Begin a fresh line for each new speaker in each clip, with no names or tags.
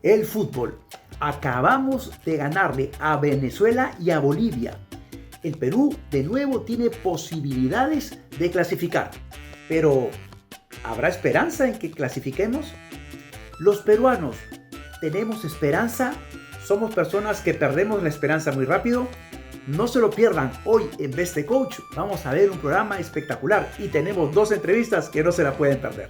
El fútbol. Acabamos de ganarle a Venezuela y a Bolivia. El Perú de nuevo tiene posibilidades de clasificar. Pero, ¿habrá esperanza en que clasifiquemos? Los peruanos, ¿tenemos esperanza? ¿Somos personas que perdemos la esperanza muy rápido? No se lo pierdan, hoy en Best Coach vamos a ver un programa espectacular y tenemos 2 entrevistas que no se la pueden perder.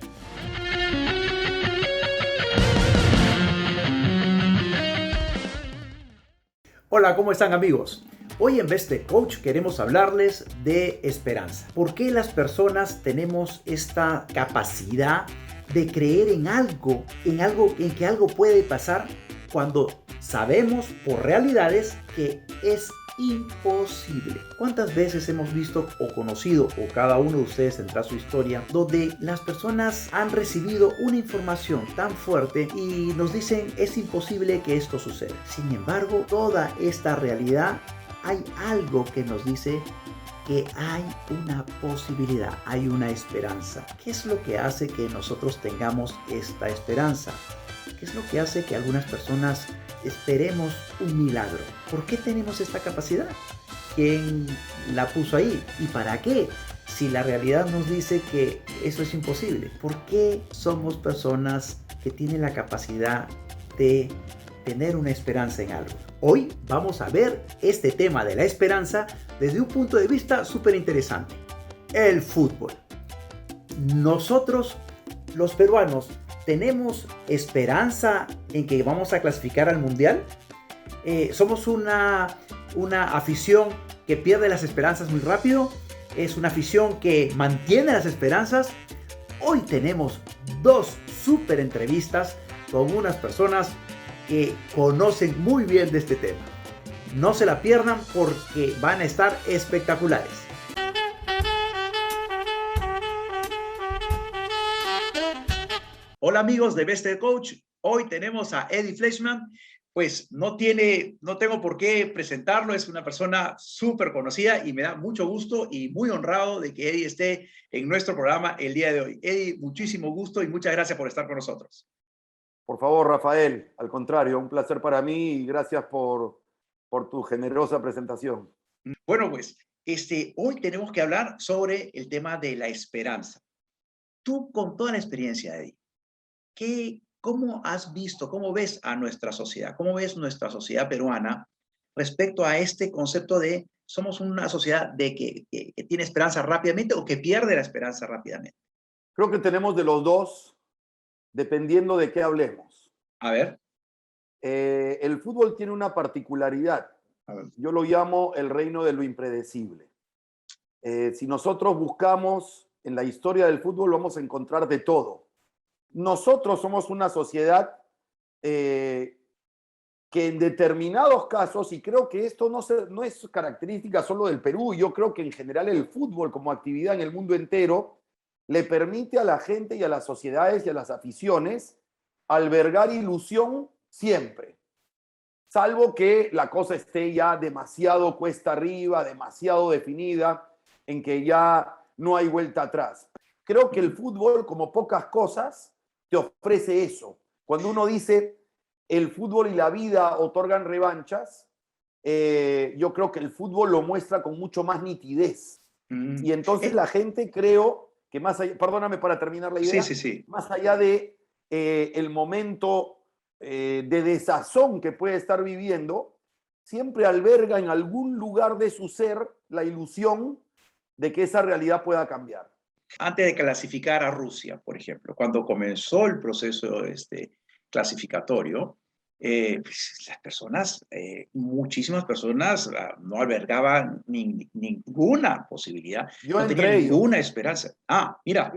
Hola, ¿cómo están amigos? Hoy en Best Coach queremos hablarles de esperanza. ¿Por qué las personas tenemos esta capacidad de creer en que algo puede pasar cuando sabemos por realidades que es imposible? ¿Cuántas veces hemos visto o conocido, o cada uno de ustedes tendrá su historia, donde las personas han recibido una información tan fuerte y nos dicen es imposible que esto suceda? Sin embargo, toda esta realidad hay algo que nos dice que hay una posibilidad, hay una esperanza. ¿Qué es lo que hace que nosotros tengamos esta esperanza? ¿Qué es lo que hace que algunas personas esperemos un milagro? ¿Por qué tenemos esta capacidad? ¿Quién la puso ahí? ¿Y para qué? Si la realidad nos dice que eso es imposible. ¿Por qué somos personas que tienen la capacidad de tener una esperanza en algo? Hoy vamos a ver este tema de la esperanza desde un punto de vista súper interesante. El fútbol. Nosotros, los peruanos, ¿tenemos esperanza en que vamos a clasificar al mundial? ¿Somos una afición que pierde las esperanzas muy rápido? ¿Es una afición que mantiene las esperanzas? Hoy tenemos 2 súper entrevistas con unas personas que conocen muy bien de este tema. No se la pierdan porque van a estar espectaculares. Hola amigos de Best Coach, hoy tenemos a Eddie Fleischmann. Pues no tengo por qué presentarlo, es una persona súper conocida y me da mucho gusto y muy honrado de que Eddie esté en nuestro programa el día de hoy. Eddie, muchísimo gusto y muchas gracias por estar con nosotros.
Por favor, Rafael, al contrario, un placer para mí y gracias por tu generosa presentación.
Bueno, pues hoy tenemos que hablar sobre el tema de la esperanza. Tú, con toda la experiencia, Eddie, ¿cómo has visto, cómo ves a nuestra sociedad? ¿Cómo ves nuestra sociedad peruana respecto a este concepto de somos una sociedad que tiene esperanza rápidamente o que pierde la esperanza rápidamente?
Creo que tenemos de los dos, dependiendo de qué hablemos.
A ver.
El fútbol tiene una particularidad. Yo lo llamo el reino de lo impredecible. Si nosotros buscamos en la historia del fútbol, vamos a encontrar de todo. Nosotros somos una sociedad que en determinados casos, y creo que esto no es característica solo del Perú, yo creo que en general el fútbol como actividad en el mundo entero le permite a la gente y a las sociedades y a las aficiones albergar ilusión siempre, salvo que la cosa esté ya demasiado cuesta arriba, demasiado definida, en que ya no hay vuelta atrás. Creo que el fútbol, como pocas cosas, te ofrece eso. Cuando uno dice el fútbol y la vida otorgan revanchas, yo creo que el fútbol lo muestra con mucho más nitidez. Y entonces la gente, creo que más allá, perdóname para terminar la idea,
Sí.
más allá de el momento de desazón que puede estar viviendo, siempre alberga en algún lugar de su ser la ilusión de que esa realidad pueda cambiar.
Antes de clasificar a Rusia, por ejemplo, cuando comenzó el proceso clasificatorio, pues las personas, muchísimas personas no albergaban ninguna posibilidad,
Yo
no tenían
entre
ninguna
ellos.
esperanza. Mira.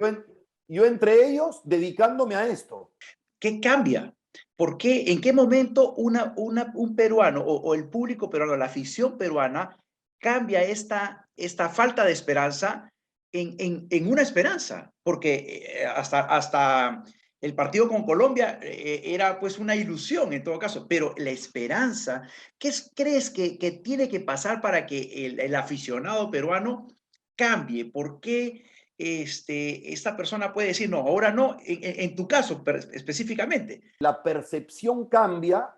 Yo entre ellos dedicándome a esto.
¿Qué cambia? ¿Por qué? ¿En qué momento un peruano o el público peruano, la afición peruana, cambia esta falta de esperanza en una esperanza? Porque hasta el partido con Colombia era pues una ilusión en todo caso, pero la esperanza, ¿qué crees que tiene que pasar para que el aficionado peruano cambie? ¿Por qué esta persona puede decir, no, ahora no, en tu caso específicamente.
La percepción cambia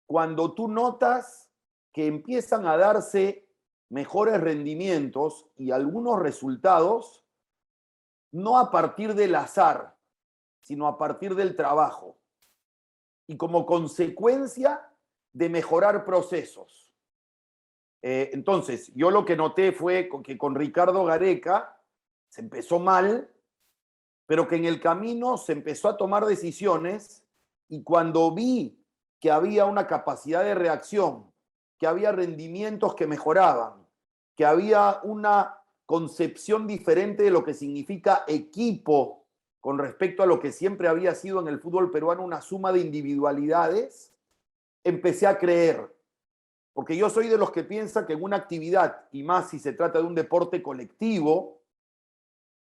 cuando tú notas que empiezan a darse mejores rendimientos y algunos resultados, no a partir del azar, sino a partir del trabajo. Y como consecuencia de mejorar procesos. Entonces, yo lo que noté fue que con Ricardo Gareca se empezó mal, pero que en el camino se empezó a tomar decisiones y cuando vi que había una capacidad de reacción, que había rendimientos que mejoraban, que había una concepción diferente de lo que significa equipo con respecto a lo que siempre había sido en el fútbol peruano una suma de individualidades, empecé a creer. Porque yo soy de los que piensa que en una actividad, y más si se trata de un deporte colectivo,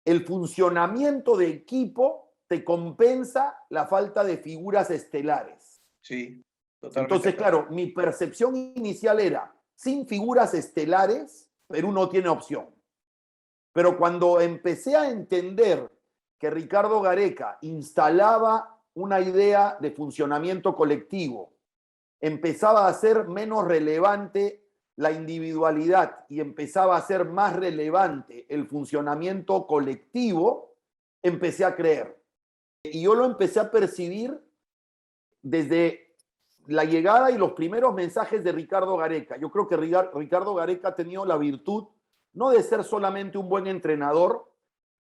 el funcionamiento de equipo te compensa la falta de figuras estelares.
Sí, totalmente.
Entonces, claro, mi percepción inicial era, sin figuras estelares, Perú no tiene opción. Pero cuando empecé a entender que Ricardo Gareca instalaba una idea de funcionamiento colectivo, empezaba a ser menos relevante la individualidad y empezaba a ser más relevante el funcionamiento colectivo, empecé a creer. Y yo lo empecé a percibir desde la llegada y los primeros mensajes de Ricardo Gareca. Yo creo que Ricardo Gareca ha tenido la virtud no de ser solamente un buen entrenador,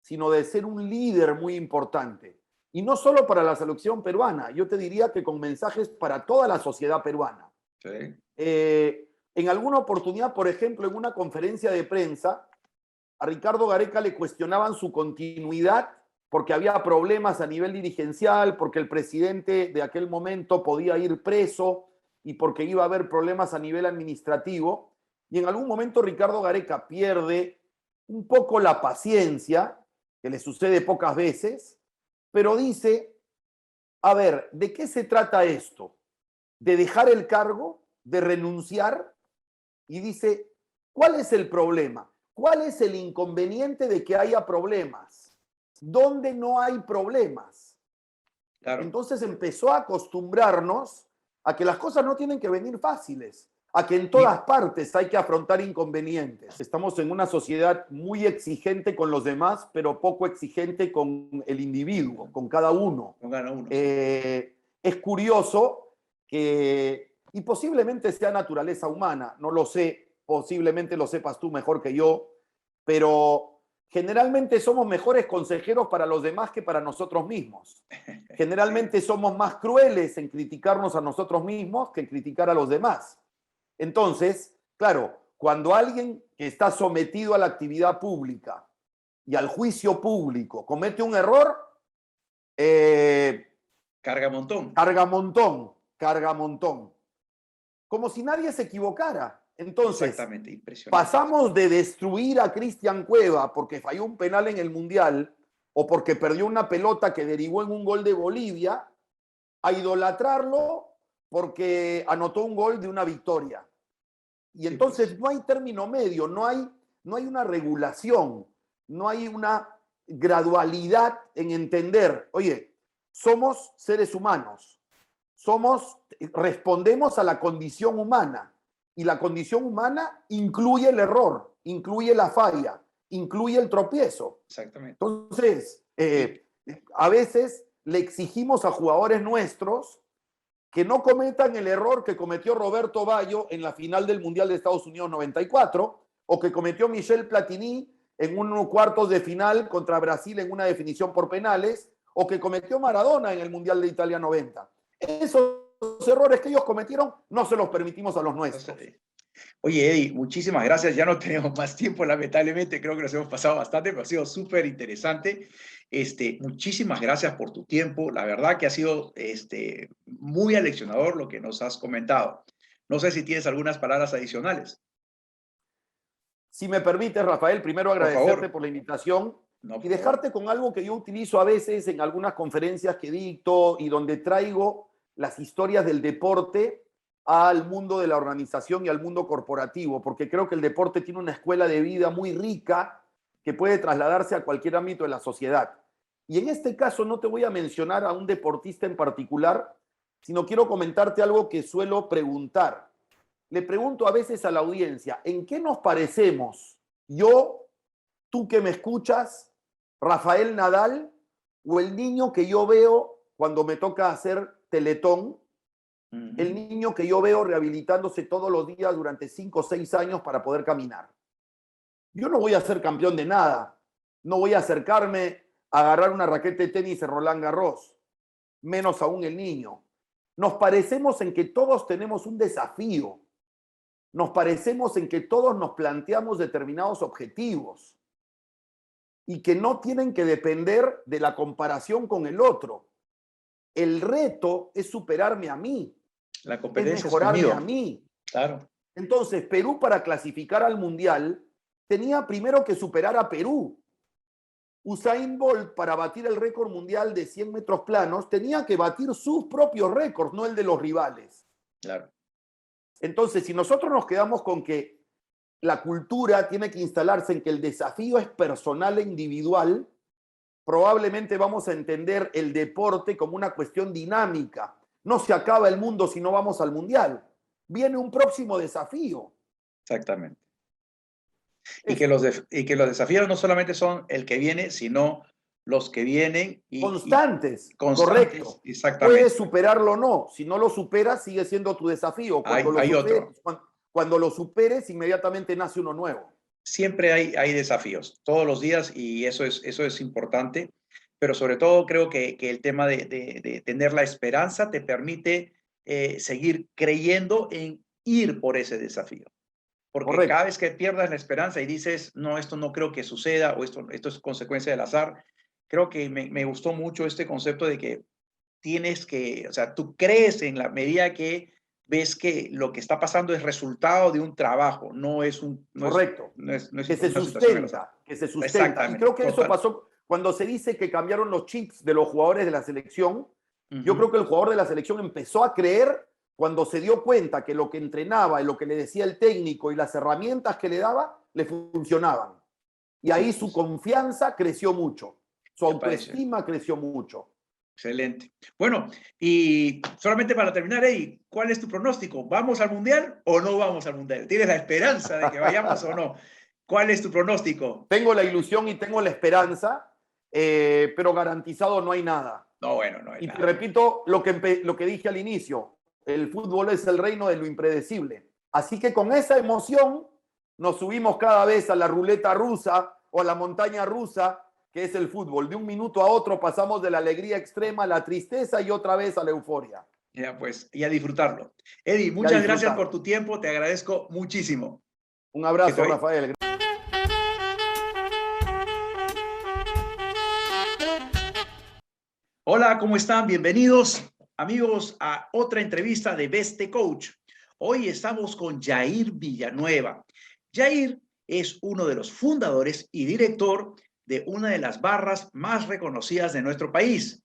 sino de ser un líder muy importante. Y no solo para la selección peruana, yo te diría que con mensajes para toda la sociedad peruana.
Sí.
En alguna oportunidad, por ejemplo, en una conferencia de prensa, a Ricardo Gareca le cuestionaban su continuidad porque había problemas a nivel dirigencial, porque el presidente de aquel momento podía ir preso y porque iba a haber problemas a nivel administrativo. Y en algún momento Ricardo Gareca pierde un poco la paciencia, que le sucede pocas veces, pero dice, a ver, ¿de qué se trata esto? ¿De dejar el cargo? ¿De renunciar? Y dice, ¿cuál es el problema? ¿Cuál es el inconveniente de que haya problemas? ¿Dónde no hay problemas? Claro. Entonces empezó a acostumbrarnos a que las cosas no tienen que venir fáciles, a que en todas partes hay que afrontar inconvenientes. Estamos en una sociedad muy exigente con los demás, pero poco exigente con el individuo, con cada uno.
Con cada uno.
Es curioso que, y posiblemente sea naturaleza humana, no lo sé, posiblemente lo sepas tú mejor que yo, pero generalmente somos mejores consejeros para los demás que para nosotros mismos. Generalmente somos más crueles en criticarnos a nosotros mismos que en criticar a los demás. Entonces, claro, cuando alguien que está sometido a la actividad pública y al juicio público comete un error,
carga montón.
Carga montón, carga montón. Como si nadie se equivocara. Entonces,
exactamente, impresionante.
Pasamos de destruir a Cristian Cueva porque falló un penal en el Mundial o porque perdió una pelota que derivó en un gol de Bolivia, a idolatrarlo porque anotó un gol de una victoria. Y entonces sí, pues, no hay término medio, no hay una regulación, no hay una gradualidad en entender, oye, somos seres humanos, respondemos a la condición humana. Y la condición humana incluye el error, incluye la falla, incluye el tropiezo.
Exactamente.
Entonces, a veces le exigimos a jugadores nuestros que no cometan el error que cometió Roberto Baggio en la final del Mundial de Estados Unidos 94 o que cometió Michel Platini en unos cuartos de final contra Brasil en una definición por penales o que cometió Maradona en el Mundial de Italia 90. Esos errores que ellos cometieron no se los permitimos a los nuestros.
Oye, Eddie, muchísimas gracias. Ya no tenemos más tiempo, lamentablemente. Creo que nos hemos pasado bastante, pero ha sido súper interesante. Muchísimas gracias por tu tiempo. La verdad que ha sido muy aleccionador lo que nos has comentado. No sé si tienes algunas palabras adicionales.
Si me permites, Rafael, primero agradecerte por la invitación y dejarte con algo que yo utilizo a veces en algunas conferencias que dicto y donde traigo las historias del deporte al mundo de la organización y al mundo corporativo, porque creo que el deporte tiene una escuela de vida muy rica que puede trasladarse a cualquier ámbito de la sociedad. Y en este caso no te voy a mencionar a un deportista en particular, sino quiero comentarte algo que suelo preguntar. Le pregunto a veces a la audiencia, ¿en qué nos parecemos? Yo, tú que me escuchas, Rafael Nadal, o el niño que yo veo cuando me toca hacer Teletón, el niño que yo veo rehabilitándose todos los días durante 5 o 6 años para poder caminar. Yo no voy a ser campeón de nada, no voy a acercarme a agarrar una raqueta de tenis de Roland Garros, menos aún el niño. Nos parecemos en que todos tenemos un desafío, nos parecemos en que todos nos planteamos determinados objetivos y que no tienen que depender de la comparación con el otro. El reto es superarme a mí,
la competencia
es mejorarme a mí.
Claro.
Entonces, Perú, para clasificar al Mundial, tenía primero que superar a Perú. Usain Bolt, para batir el récord mundial de 100 metros planos, tenía que batir sus propios récords, no el de los rivales.
Claro.
Entonces, si nosotros nos quedamos con que la cultura tiene que instalarse en que el desafío es personal e individual, probablemente vamos a entender el deporte como una cuestión dinámica. No se acaba el mundo si no vamos al Mundial. Viene un próximo desafío.
Exactamente. Y que los desafíos no solamente son el que viene, sino los que vienen
constantes.
Constantes,
correcto.
Exactamente.
Puedes superarlo o no. Si no lo superas, sigue siendo tu desafío. Cuando lo superes, inmediatamente nace uno nuevo.
Siempre hay desafíos, todos los días, y eso es importante. Pero sobre todo creo que el tema de tener la esperanza te permite seguir creyendo en ir por ese desafío. Porque correcto, cada vez que pierdas la esperanza y dices, no, esto no creo que suceda, o esto es consecuencia del azar, creo que me gustó mucho este concepto de que tienes que, o sea, tú crees en la medida que ves que lo que está pasando es resultado de un trabajo, no es un... No
correcto,
es
que se sustenta. Y creo que eso pasó cuando se dice que cambiaron los chips de los jugadores de la selección. Yo creo que el jugador de la selección empezó a creer cuando se dio cuenta que lo que entrenaba y lo que le decía el técnico y las herramientas que le daba, le funcionaban. Y ahí su confianza creció mucho, su autoestima creció mucho.
Excelente. Bueno, y solamente para terminar, Eddie, ¿cuál es tu pronóstico? ¿Vamos al Mundial o no vamos al Mundial? ¿Tienes la esperanza de que vayamos o no? ¿Cuál es tu pronóstico?
Tengo la ilusión y tengo la esperanza, pero garantizado no hay nada.
No, bueno, no hay
nada.
Y
te repito lo que dije al inicio. El fútbol es el reino de lo impredecible. Así que con esa emoción nos subimos cada vez a la ruleta rusa o a la montaña rusa, que es el fútbol. De un minuto a otro pasamos de la alegría extrema a la tristeza y otra vez a la euforia.
Ya, pues, y a disfrutarlo. Eddie, muchas gracias por tu tiempo. Te agradezco muchísimo.
Un abrazo, Rafael.
Hola, ¿cómo están? Bienvenidos, amigos, a otra entrevista de Best Coach. Hoy estamos con Jair Villanueva. Jair es uno de los fundadores y director de una de las barras más reconocidas de nuestro país,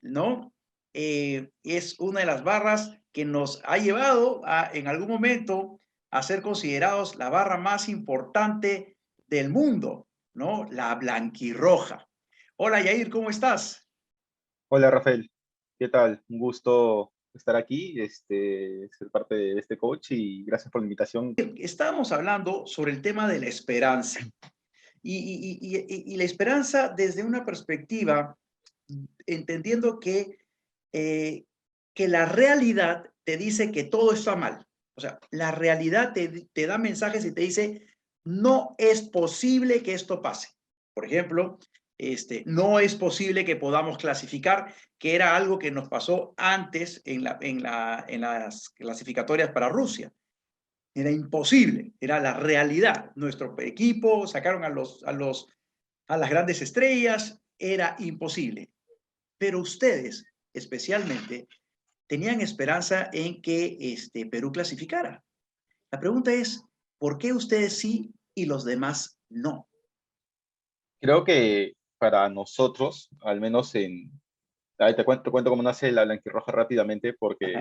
¿no? Es una de las barras que nos ha llevado en algún momento a ser considerados la barra más importante del mundo, ¿no? La blanquirroja. Hola, Jair, ¿cómo estás?
Hola, Rafael. ¿Qué tal? Un gusto estar aquí, ser parte de este coach y gracias por la invitación.
Estábamos hablando sobre el tema de la esperanza y la esperanza desde una perspectiva, entendiendo que la realidad te dice que todo está mal. O sea, la realidad te da mensajes y te dice, no es posible que esto pase. Por ejemplo, no es posible que podamos clasificar, que era algo que nos pasó antes en las clasificatorias para Rusia. Era imposible, era la realidad. Nuestro equipo sacaron a las grandes estrellas, era imposible. Pero ustedes, especialmente, tenían esperanza en que Perú clasificara. La pregunta es, ¿por qué ustedes sí y los demás no?
Creo que para nosotros, al menos te cuento cómo nace la blanquirroja rápidamente, porque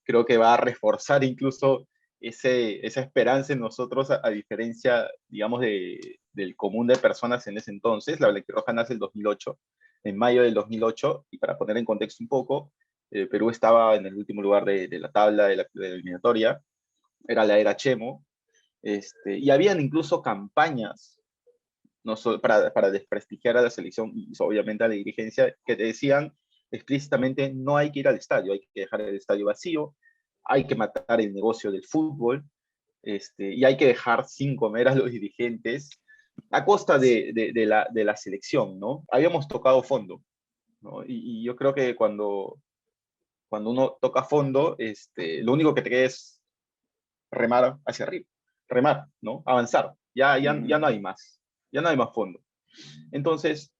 creo que va a reforzar incluso esa esperanza en nosotros, a diferencia, digamos, del común de personas en ese entonces. La Blanquirroja nace en 2008, en mayo del 2008, y para poner en contexto un poco, Perú estaba en el último lugar de la tabla de la eliminatoria, era la era Chemo, y habían incluso campañas, no solo para desprestigiar a la selección y obviamente a la dirigencia, que te decían explícitamente: no hay que ir al estadio, hay que dejar el estadio vacío, hay que matar el negocio del fútbol, y hay que dejar sin comer a los dirigentes a costa de la selección, ¿no? Habíamos tocado fondo, ¿no? Y yo creo que cuando uno toca fondo, lo único que te queda es remar hacia arriba, remar, ¿no? Avanzar, ya no hay más, ya no hay más fondo. Entonces,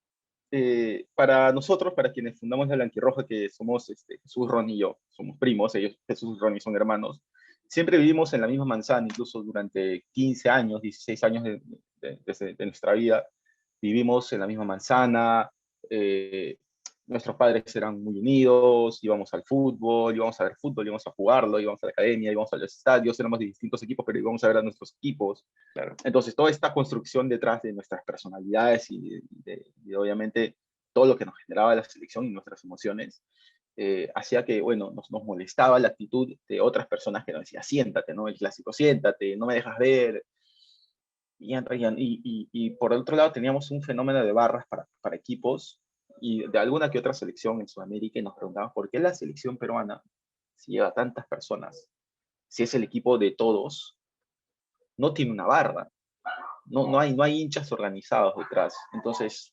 para nosotros, para quienes fundamos la Blanquirroja, que somos Jesús, Ron y yo, somos primos, ellos, Jesús y Ronnie, son hermanos, siempre vivimos en la misma manzana, incluso durante 15 años, 16 años de nuestra vida, vivimos en la misma manzana. Nuestros padres eran muy unidos, íbamos al fútbol, íbamos a ver fútbol, íbamos a jugarlo, íbamos a la academia, íbamos a los estadios, éramos de distintos equipos, pero íbamos a ver a nuestros equipos.
Claro.
Entonces, toda esta construcción detrás de nuestras personalidades y obviamente todo lo que nos generaba la selección y nuestras emociones, hacía que, bueno, nos molestaba la actitud de otras personas que nos decían: siéntate, ¿no? El clásico, siéntate, no me dejas ver. Y por otro lado teníamos un fenómeno de barras para equipos y de alguna que otra selección en Sudamérica, y nos preguntaban por qué la selección peruana, si lleva tantas personas, si es el equipo de todos, no tiene una barra, no hay hinchas organizados detrás. Entonces,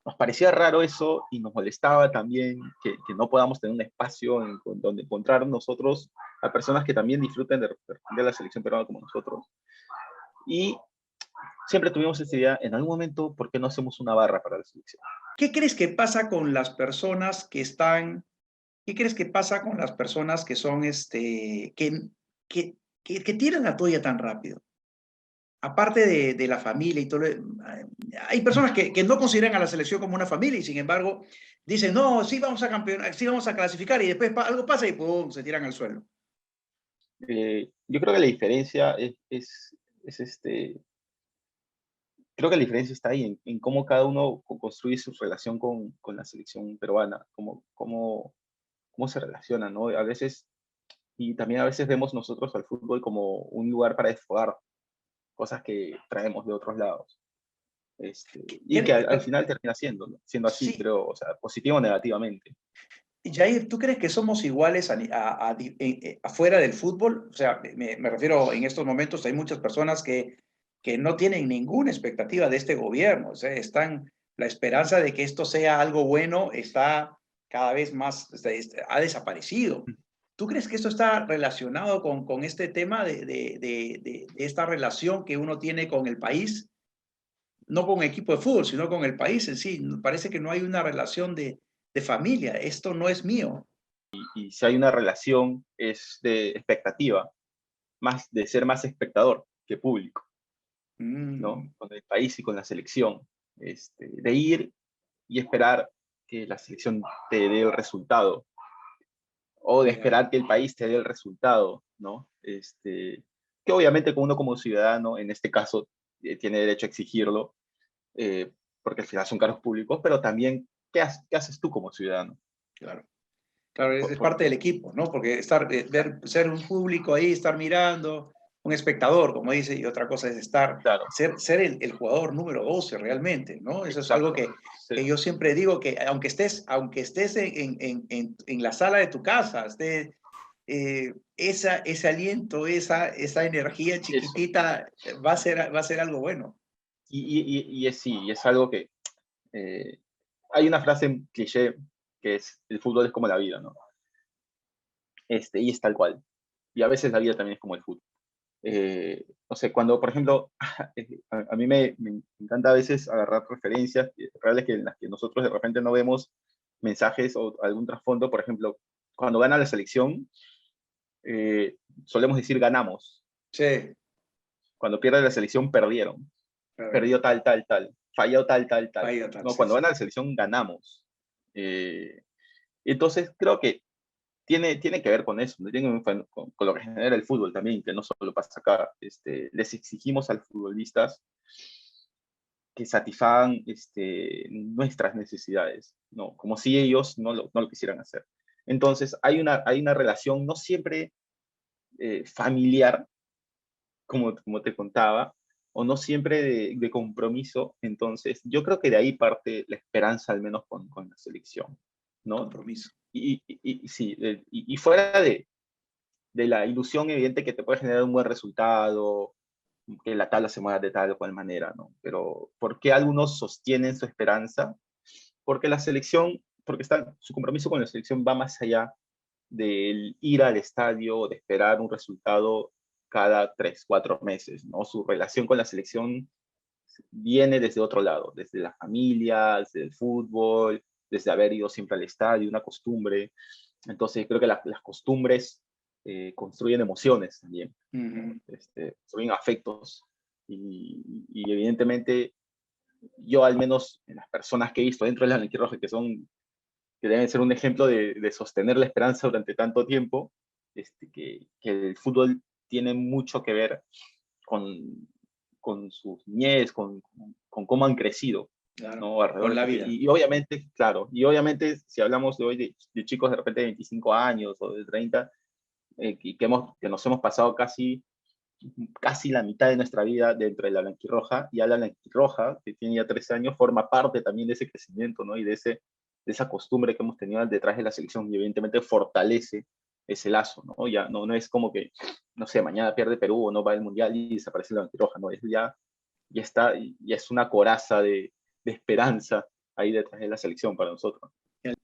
nos parecía raro eso y nos molestaba también que no podamos tener un espacio donde encontrar nosotros a personas que también disfruten de la selección peruana como nosotros. Y siempre tuvimos esta idea: en algún momento, ¿por qué no hacemos una barra para la selección?
¿Qué crees que pasa con las personas que están, qué crees que pasa con las personas que son, que tiran la toalla tan rápido? Aparte de la familia y todo, hay personas que no consideran a la selección como una familia y sin embargo dicen: no, sí vamos a campeonar, sí vamos a clasificar, y después algo pasa y ¡pum!, se tiran al suelo.
Yo creo que la diferencia creo que la diferencia está ahí, en cómo cada uno construye su relación con la selección peruana, cómo se relaciona, ¿no? A veces, y también a veces vemos nosotros al fútbol como un lugar para desfogar cosas que traemos de otros lados. Y que al final termina siendo así,
Sí,
creo, o sea, positivo o negativamente.
Jair, ¿tú crees que somos iguales afuera del fútbol? O sea, me refiero, en estos momentos hay muchas personas que no tienen ninguna expectativa de este gobierno. O sea, la esperanza de que esto sea algo bueno está cada vez más, ha desaparecido. ¿Tú crees que esto está relacionado con este tema de esta relación que uno tiene con el país? No con equipo de fútbol, sino con el país en sí. Parece que no hay una relación de familia. Esto no es mío.
Y si hay una relación, es de expectativa, más de ser más espectador que público, ¿no? Con el país y con la selección. De ir y esperar que la selección te dé el resultado, o de esperar que el país te dé el resultado, ¿no? Que obviamente uno como ciudadano, en este caso, tiene derecho a exigirlo, porque al final son cargos públicos, pero también, ¿qué haces tú como ciudadano?
Claro. Claro, es parte del equipo, ¿no? Porque ser un público ahí, estar mirando, un espectador, como dice, y otra cosa es
Claro,
ser el jugador número 12 realmente, ¿no? Eso es algo
exacto.
que yo siempre digo, que aunque estés en la sala de tu casa, ese aliento, esa energía
Eso.
chiquitita va a ser algo bueno.
Sí, es algo que hay una frase cliché que es: el fútbol es como la vida, ¿no? Y es tal cual. Y a veces la vida también es como el fútbol. No sé, cuando, por ejemplo, a mí me encanta a veces agarrar referencias reales en las que nosotros de repente no vemos mensajes o algún trasfondo. Por ejemplo, cuando gana la selección, solemos decir ganamos.
Sí.
Cuando pierde la selección, perdieron. Perdió tal, falló tal,
Ahí está,
¿no?
sí,
Cuando
sí.
gana la selección, ganamos. Entonces, creo que tiene que ver con eso, ¿no? Tiene que ver con lo que genera el fútbol también, que no solo pasa acá. Les exigimos a los futbolistas que satisfagan nuestras necesidades, ¿no? Como si ellos no lo quisieran hacer. Entonces, hay una relación no siempre familiar, como te contaba, o no siempre de compromiso. Entonces, yo creo que de ahí parte la esperanza, al menos con la selección, ¿no?
Compromiso.
Sí, y fuera de la ilusión evidente que te puede generar un buen resultado, que la tabla se mueva de tal o cual manera, ¿no? Pero ¿por qué algunos sostienen su esperanza? Porque la selección, su compromiso con la selección va más allá del ir al estadio o de esperar un resultado cada 3, 4 meses, ¿no? Su relación con la selección viene desde otro lado, desde la familia, desde el fútbol, desde haber ido siempre al estadio, una costumbre. Entonces creo que las costumbres construyen emociones también, ¿no? Construyen afectos y evidentemente yo al menos en las personas que he visto dentro de la Blanquirroja que deben ser un ejemplo de sostener la esperanza durante tanto tiempo, que el fútbol tiene mucho que ver con sus niñez, con cómo han crecido,
Claro,
¿no? Alrededor
con la vida.
y obviamente, claro, y obviamente si hablamos de hoy de chicos de repente de 25 años o de 30, que nos hemos pasado casi la mitad de nuestra vida dentro de la Blanquirroja, y a la Blanquirroja, que tiene ya 13 años, forma parte también de ese crecimiento, ¿no? Y de esa costumbre que hemos tenido detrás de la selección, y evidentemente fortalece ese lazo, ¿no? Ya no es como que, no sé, mañana pierde Perú o no va al Mundial y desaparece la Blanquirroja, ¿no? Ya está, ya es una coraza de esperanza ahí detrás de la selección para nosotros.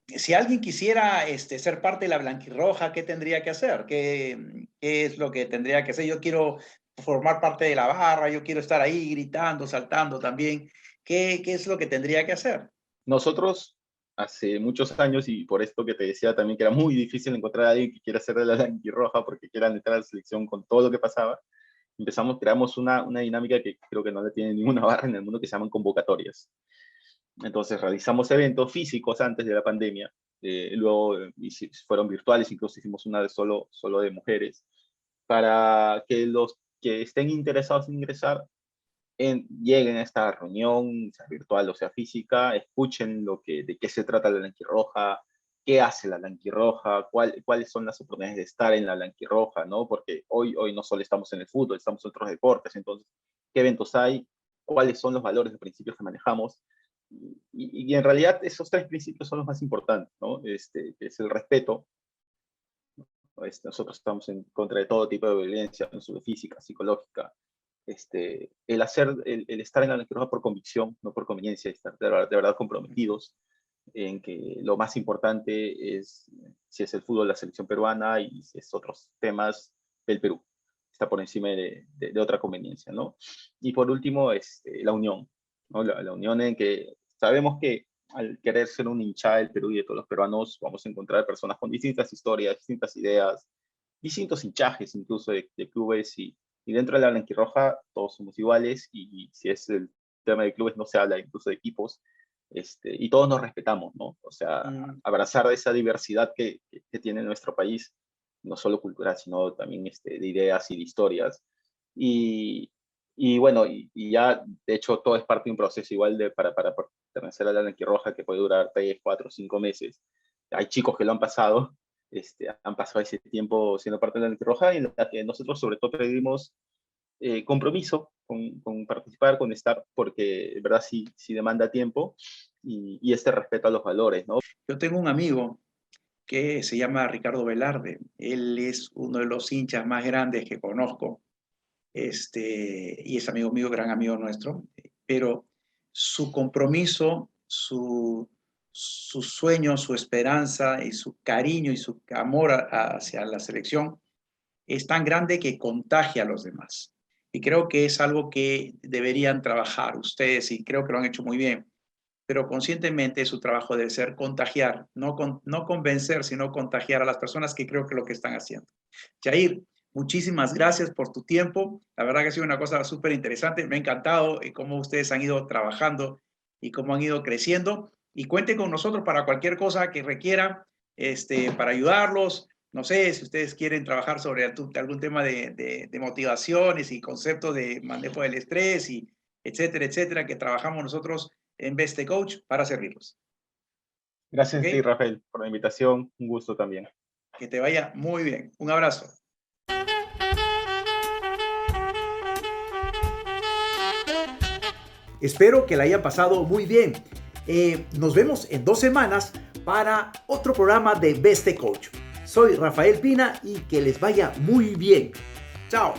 Si alguien quisiera ser parte de la Blanquirroja, ¿qué tendría que hacer? ¿Qué es lo que tendría que hacer? Yo quiero formar parte de la barra, yo quiero estar ahí gritando, saltando también. ¿Qué es lo que tendría que hacer?
Nosotros, hace muchos años, y por esto que te decía también que era muy difícil encontrar a alguien que quiera ser de la Blanquirroja porque quiera entrar a la selección con todo lo que pasaba, creamos una dinámica que creo que no la tiene ninguna barra en el mundo, que se llaman convocatorias. Entonces realizamos eventos físicos antes de la pandemia, luego fueron virtuales, incluso hicimos una de solo de mujeres, para que los que estén interesados en ingresar lleguen a esta reunión, sea virtual o sea física, escuchen de qué se trata la Blanquirroja, qué hace la Blanquirroja, cuáles son las oportunidades de estar en la Blanquirroja, ¿no? Porque hoy no solo estamos en el fútbol, estamos en otros deportes, entonces, ¿qué eventos hay? ¿Cuáles son los valores, los principios que manejamos? Y en realidad esos 3 principios son los más importantes, ¿no? Que es el respeto. Nosotros estamos en contra de todo tipo de violencia, no solo física, psicológica. El estar en la Blanquirroja por convicción, no por conveniencia, estar de verdad comprometidos en que lo más importante es, si es el fútbol, la selección peruana, y si es otros temas, el Perú. Está por encima de otra conveniencia, ¿no? Y por último, la unión, ¿no? La unión en que sabemos que al querer ser un hincha del Perú y de todos los peruanos, vamos a encontrar personas con distintas historias, distintas ideas, distintos hinchajes incluso de clubes, y dentro de la Blanquirroja todos somos iguales, y si es el tema de clubes no se habla incluso de equipos, y todos nos respetamos, ¿no? O sea, abrazar esa diversidad que tiene nuestro país, no solo cultural, sino también de ideas y de historias. Y bueno, y ya, de hecho, todo es parte de un proceso igual para pertenecer a la Blanquirroja, que puede durar 3, 4, 5 meses. Hay chicos que lo han pasado, han pasado ese tiempo siendo parte de la Blanquirroja, y en la que nosotros sobre todo pedimos compromiso con participar, con estar, porque de verdad sí demanda tiempo, y respeto a los valores, ¿no?
Yo tengo un amigo que se llama Ricardo Velarde. Él es uno de los hinchas más grandes que conozco, y es amigo mío, gran amigo nuestro, pero su compromiso, su sueño, su esperanza y su cariño y su amor hacia la selección es tan grande que contagia a los demás. Y creo que es algo que deberían trabajar ustedes, y creo que lo han hecho muy bien, pero conscientemente su trabajo debe ser contagiar, no convencer, sino contagiar a las personas, que creo que es lo que están haciendo. Jair, muchísimas gracias por tu tiempo. La verdad que ha sido una cosa súper interesante. Me ha encantado cómo ustedes han ido trabajando y cómo han ido creciendo. Y cuenten con nosotros para cualquier cosa que requieran. para ayudarlos. No sé si ustedes quieren trabajar sobre algún tema de motivaciones y conceptos de manejo del estrés y etcétera, etcétera, que trabajamos nosotros en Best Coach para servirlos.
Gracias
¿Okay?
a ti, Rafael, por la invitación. Un gusto también.
Que te vaya muy bien. Un abrazo.
Espero que la hayan pasado muy bien. Nos vemos en 2 semanas para otro programa de Best Coach. Soy Rafael Pina y que les vaya muy bien. Chao.